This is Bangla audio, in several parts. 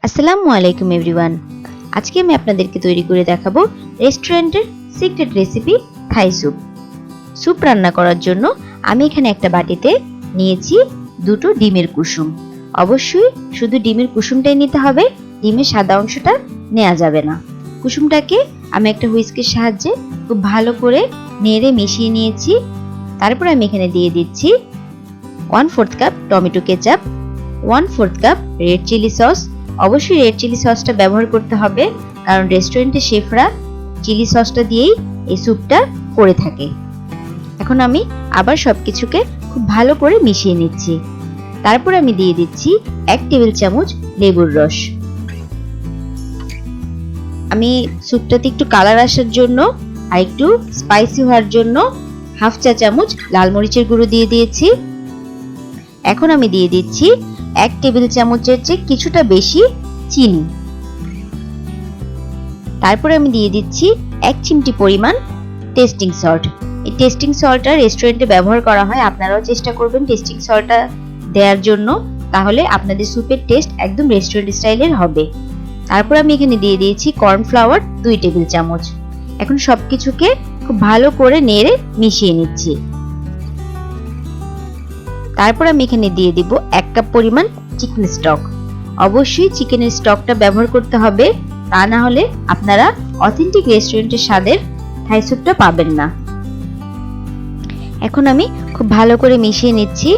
আসসালামু আলাইকুম এভরিওয়ান। আজকে আমি আপনাদেরকে তৈরি করে দেখাবো রেস্টুরেন্টের secret recipe Thai soup. Soup রান্না করার জন্য আমি এখানে একটা বাটিতে নিয়েছি দুটো ডিমের কুসুম। অবশ্যই শুধু ডিমের কুসুমটাই নিতে হবে, ডিমের সাদা অংশটা নেওয়া যাবে না। কুসুমটাকে আমি একটা হুইস্কের সাহায্যে খুব ভালো করে নেড়ে মিশিয়ে নিয়েছি। তারপর আমি এখানে দিয়ে দিচ্ছি 1/4 cup tomato ketchup, 1/4 cup red chilli sauce. অবশ্যই রেড চিলি সসটা ব্যবহার করতে হবে, কারণ রেস্টুরেন্টের শেফরা চিলি সসটা দিয়েই এই স্যুপটা করে থাকে। এখন আমি আবার সবকিছুকে খুব ভালো করে মিশিয়ে নিচ্ছি। তারপর আমি দিয়ে দিচ্ছি 1 টেবিল চামচ লেবুর রস। আমি স্যুপটাতে একটু কালার আসার জন্য আর একটু স্পাইসি হওয়ার জন্য 1/2 চা চামচ লাল মরিচের গুঁড়ো দিয়ে দিয়েছি। এখন আমি দিয়ে দিচ্ছি 1 টেবিল চামচের চেয়ে কিছুটা বেশি চিনি। তারপরে আমি দিয়ে দিচ্ছি 1 চিমটি পরিমাণ টেস্টিং সল্ট। এই টেস্টিং সল্টটা রেস্টুরেন্টে ব্যবহার করা হয়, আপনারাও চেষ্টা করবেন টেস্টিং সল্টটা দেওয়ার জন্য, তাহলে আপনাদের স্যুপের টেস্ট একদম রেস্টুরেন্ট স্টাইলের হবে। তারপর আমি এখানে দিয়ে দিয়েছি কর্নফ্লাওয়ার 2 টেবিল চামচ। এখন সবকিছুকে খুব ভালো করে নেড়ে মিশিয়ে নিচ্ছি। তারপর আমি এখানে দিয়ে দিব 1 কাপ পরিমাণ চিকেন স্টক। অবশ্যই চিকেনের স্টকটা ব্যবহার করতে হবে, তা না হলে আপনারা অথেন্টিক রেস্টুরেন্টের স্বাদের থাই স্যুপটা পাবেন না। এখন আমি খুব ভালো করে মিশিয়ে নিচ্ছি।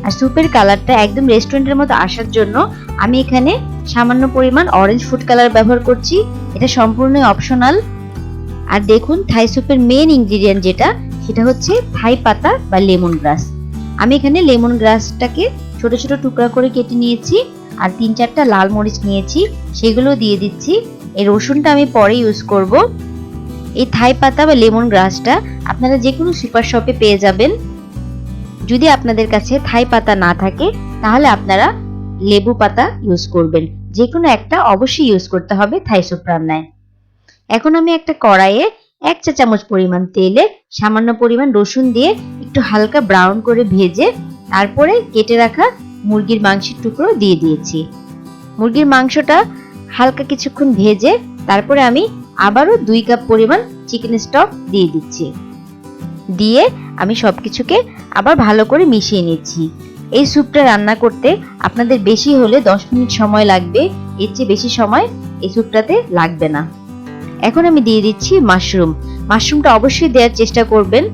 আর স্যুপের কালারটা একদম রেস্টুরেন্টের মতো আসার জন্য আমি এখানে সামান্য পরিমাণ অরেঞ্জ ফুড কালার ব্যবহার করছি। এটা সম্পূর্ণ অপশনাল। আর দেখুন, থাই স্যুপের মেইন ইনগ্রেডিয়েন্ট যেটা, সেটা হচ্ছে থাই পাতা বা লেমন গ্রাস। আমি এখানে লেমন গ্রাসটাকে ছোট ছোট টুকরা করে কেটে নিয়েছি, আর 3-4টা লাল মরিচ নিয়েছি, সেগুলো দিয়ে দিচ্ছি। এই রসুনটা আমি পরে ইউজ করব। এই থাই পাতা বা লেমন গ্রাসটা আপনারা যে কোনো সুপার শপে পেয়ে যাবেন। যদি আপনাদের কাছে থাই পাতা না থাকে, তাহলে আপনারা লেবু পাতা ইউজ করবেন। যে কোনো একটা অবশ্যই ইউজ করতে হবে থাই স্যুপ রান্নায়। এখন আমি একটা কড়াইয়ে 1 চা চামচ পরিমাণ তেলে সামান্য পরিমাণ রসুন দিয়ে একটু হালকা ব্রাউন করে ভেজে তারপরে কেটে রাখা মুরগির মাংসের টুকরো দিয়ে দিয়েছি। মুরগির মাংসটা হালকা কিছুক্ষণ ভেজে তারপরে আমি আবারও 2 কাপ পরিমাণ চিকেন স্টক দিয়ে দিচ্ছি। দিয়ে আমি সবকিছুকে আবার ভালো করে মিশিয়ে নিচ্ছি। এই স্যুপটা রান্না করতে আপনাদের বেশি হলে 10 মিনিট সময় লাগবে, এর চেয়ে বেশি সময় এই স্যুপটাতে লাগবে না। এখন আমি দিয়ে দিচ্ছি মাশরুমটা অবশ্যই দেওয়ার চেষ্টা করবেন।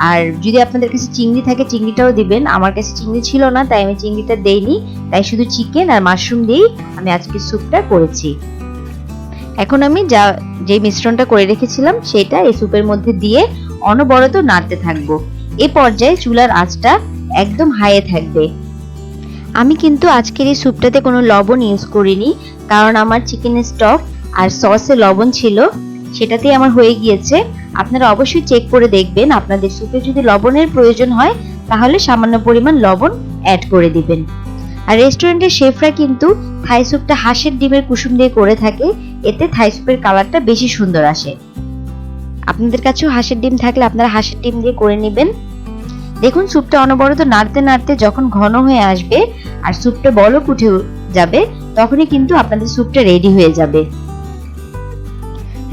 আর যদি আপনাদের কাছে চিংড়ি থাকে, চিংড়িটাও দিবেন। আমার কাছে চিংড়ি ছিল না, তাই আমি চিংড়িটা দেইনি, তাই শুধু চিকেন আর মাশরুম দিয়েই আমি আজকে স্যুপটা করেছি। এখন আমি যে মিশ্রণটা করে রেখেছিলাম সেটা এই স্যুপের মধ্যে দিয়ে অনবরত নাড়তে থাকবো। এই পর্যায়ে চুলার আঁচটা একদম হাইয়ে থাকবে। আমি কিন্তু আজকের এই স্যুপটাতে কোনো লবণ ইউজ করিনি, কারণ আমার চিকেনের স্টক আর সসে লবণ ছিল, সেটাতেই আমার হয়ে গিয়েছে। আপনারা অবশ্যই চেক করে দেখবেন, আপনাদের স্যুপে যদি লবণের প্রয়োজন হয় তাহলে সামান্য পরিমাণ লবণ অ্যাড করে দিবেন। আর রেস্টুরেন্টের শেফরা কিন্তু থাই স্যুপটা হাঁসের ডিমের কুসুম দিয়ে করে থাকে, এতে থাই স্যুপের কালারটা বেশি সুন্দর আসে। আপনাদের কাছেও হাঁসের ডিম থাকলে আপনারা হাঁসের ডিম দিয়ে করে নেবেন। দেখুন, স্যুপটা অনবরত নাড়তে নাড়তে যখন ঘন হয়ে আসবে আর স্যুপটা বলক উঠে যাবে, তখনই কিন্তু আপনাদের স্যুপটা রেডি হয়ে যাবে।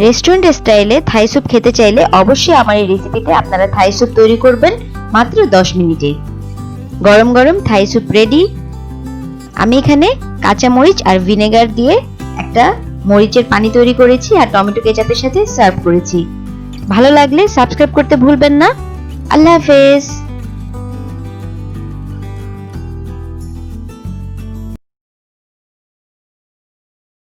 রেস্টুরেন্ট স্টাইলে থাই স্যুপ খেতে চাইলে অবশ্যই আমার এই রেসিপিতে আপনারা থাই স্যুপ তৈরি করবেন মাত্র 10 মিনিটে। গরম গরম থাই স্যুপ রেডি। আমি এখানে কাঁচা মরিচ আর ভিনেগার দিয়ে একটা মরিচের পানি তৈরি করেছি আর টমেটো কেচাপের সাথে সার্ভ করেছি। ভালো লাগলে সাবস্ক্রাইব করতে ভুলবেন না। আল্লাহ হাফেজ।